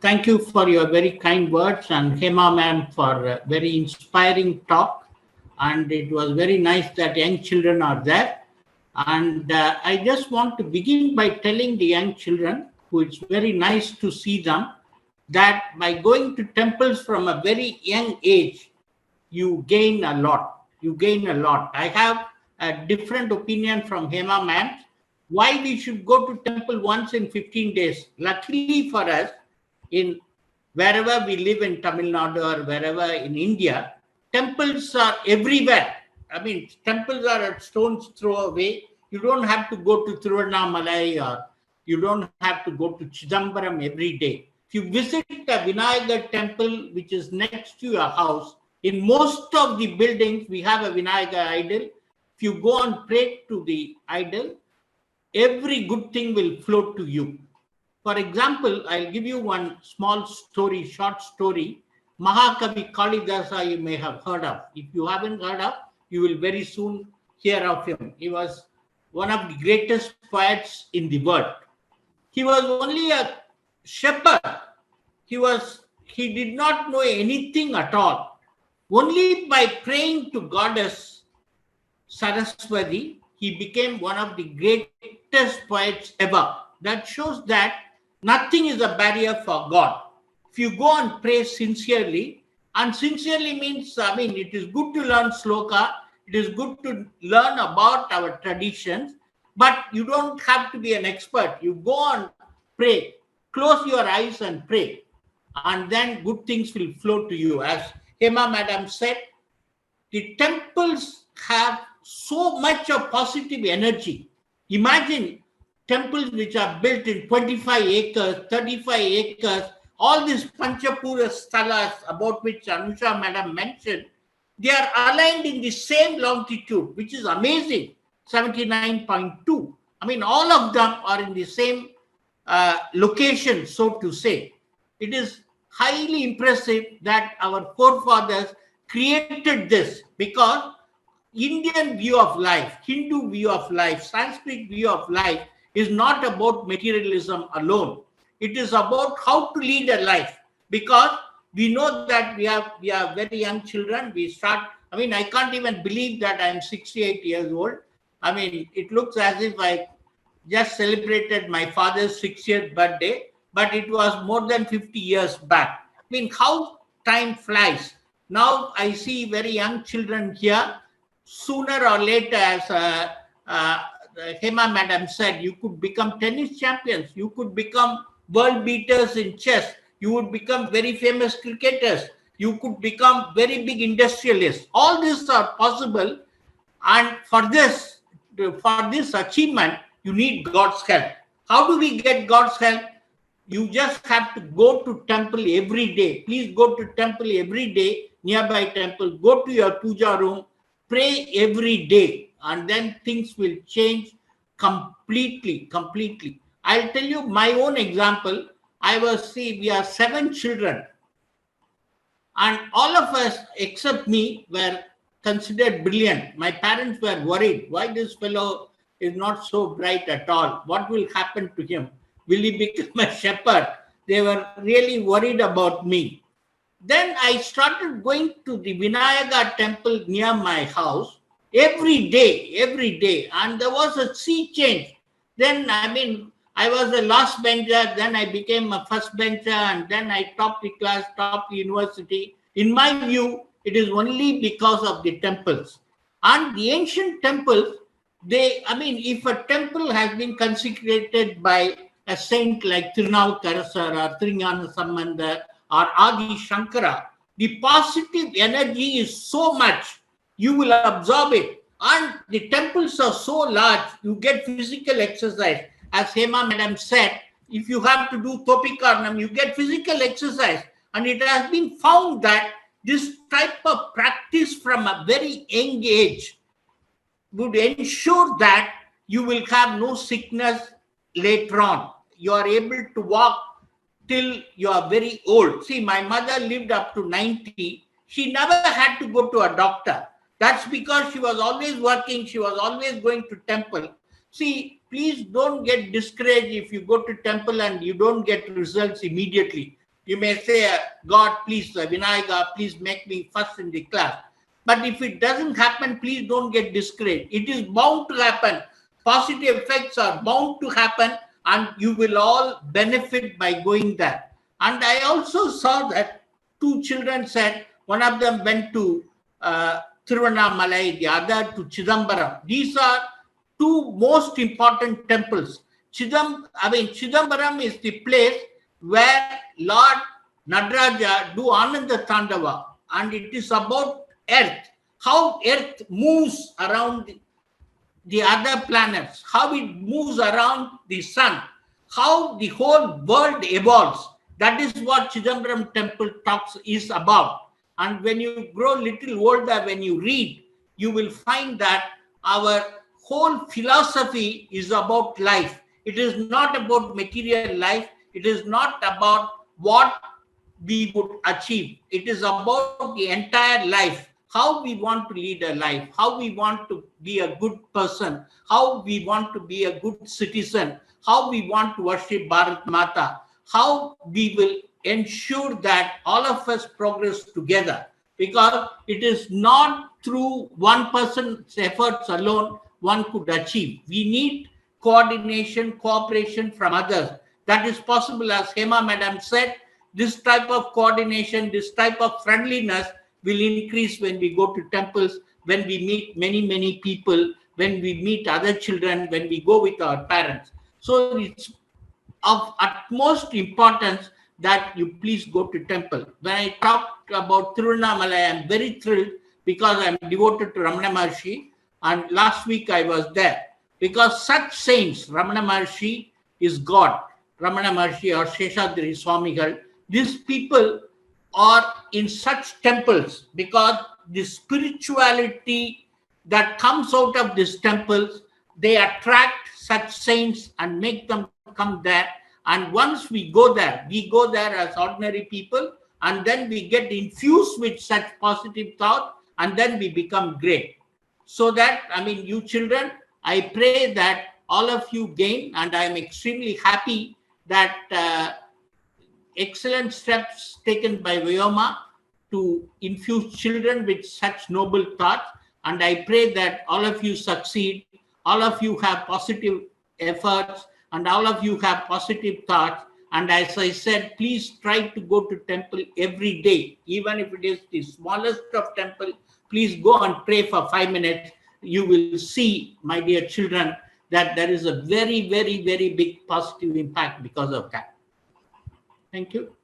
Thank you for your very kind words, and Hema ma'am for a very inspiring talk. And it was very nice that young children are there. And I just want to begin by telling the young children, who it's very nice to see them, that by going to temples from a very young age, you gain a lot. You gain a lot. I have a different opinion from Hema ma'am. Why we should go to temple once in 15 days? Luckily for us, in wherever we live in Tamil Nadu or wherever in India, temples are everywhere. I mean, temples are at stone's throw away. You don't have to go to Tiruvannamalai, or you don't have to go to Chidambaram every day. If you visit a Vinayagar temple which is next to your house, in most of the buildings we have a Vinayagar idol. If you go and pray to the idol, every good thing will flow to you. For example, I'll give you one small story, short story. Mahakavi Kalidasa you may have heard of. If you haven't heard of, you will very soon hear of him. He was one of the greatest poets in the world. He was only a shepherd. He did not know anything at all. Only by praying to goddess Saraswati, he became one of the greatest poets ever. That shows that nothing is a barrier for God. If you go and pray sincerely, and sincerely means, it is good to learn sloka, it is good to learn about our traditions, but you don't have to be an expert. You go and pray, close your eyes and pray, and then good things will flow to you. As Hema Madam said, the temples have so much of positive energy. Imagine temples which are built in 25 acres, 35 acres, all these Panchapura Stalas about which Anusha Madam mentioned, they are aligned in the same longitude, which is amazing, 79.2. All of them are in the same location, so to say. It is highly impressive that our forefathers created this, because Indian view of life, Hindu view of life, Sanskrit view of life is not about materialism alone. It is about how to lead a life, because we know that we are very young children. We start, I can't even believe that I am 68 years old. It looks as if I just celebrated my father's 60th birthday, but it was more than 50 years back. How time flies. Now I see very young children here. Sooner or later, as Hema Madam said, you could become tennis champions. You could become world beaters in chess. You would become very famous cricketers. You could become very big industrialists. All these are possible. And for this achievement, you need God's help. How do we get God's help? You just have to go to temple every day. Please go to temple every day, nearby temple. Go to your puja room. Pray every day, and then things will change completely. I'll tell you my own example. We are 7 children, and all of us except me were considered brilliant. My parents were worried. Why this fellow is not so bright at all? What will happen to him? Will he become a shepherd? They were really worried about me. Then I started going to the Vinayagar temple near my house every day, and there was a sea change. Then, I was a last bencher, then I became a first bencher, and then I topped the class, topped the university. In my view, it is only because of the temples. And the ancient temples, if a temple has been consecrated by a saint like Tirunavukarasar or Trinyana Sambandar or Adi Shankara, the positive energy is so much, you will absorb it. And the temples are so large, you get physical exercise. As Hema Madam said, if you have to do Topikarnam, you get physical exercise. And it has been found that this type of practice from a very young age would ensure that you will have no sickness later on. You are able to walk till you are very old. See, my mother lived up to 90. She never had to go to a doctor. That's because she was always working. She was always going to temple. See, please don't get discouraged if you go to temple and you don't get results immediately. You may say, God, please, Vinayaga, please make me first in the class. But if it doesn't happen, please don't get discouraged. It is bound to happen. Positive effects are bound to happen, and you will all benefit by going there. And I also saw that two children said, one of them went to Tiruvannamalai, the other to Chidambaram. These are two most important temples. Chidambaram is the place where Lord Nadaraja do Ananda Tandava, and it is about earth, how earth moves around the other planets, how it moves around the sun, how the whole world evolves. That is what Chidambaram temple talks is about. And when you grow little older, when you read, you will find that our whole philosophy is about life. It is not about material life. It is not about what we would achieve. It is about the entire life, how we want to lead a life, how we want to be a good person, how we want to be a good citizen, how we want to worship Bharat Mata, how we will ensure that all of us progress together, because it is not through one person's efforts alone one could achieve. We need coordination, cooperation from others. That is possible, as Hema Madam said. This type of coordination, this type of friendliness will increase when we go to temples, when we meet many people, when we meet other children, when we go with our parents. So it's of utmost importance that you please go to temple. When I talked about Tiruvannamalai, I am very thrilled because I am devoted to Ramana Maharshi, and last week I was there. Because such saints, Ramana Maharshi is God, Ramana Maharshi or Seshadri Swamigal, these people are in such temples because the spirituality that comes out of these temples, they attract such saints and make them come there. And once we go there as ordinary people, and then we get infused with such positive thought, and then we become great. So that, you children, I pray that all of you gain, and I am extremely happy that excellent steps taken by Vyoma to infuse children with such noble thoughts. And I pray that all of you succeed, all of you have positive efforts, and all of you have positive thoughts. And as I said, please try to go to temple every day, even if it is the smallest of temple. Please go and pray for 5 minutes. You will see, my dear children, that there is a very, very, very big positive impact because of that. Thank you.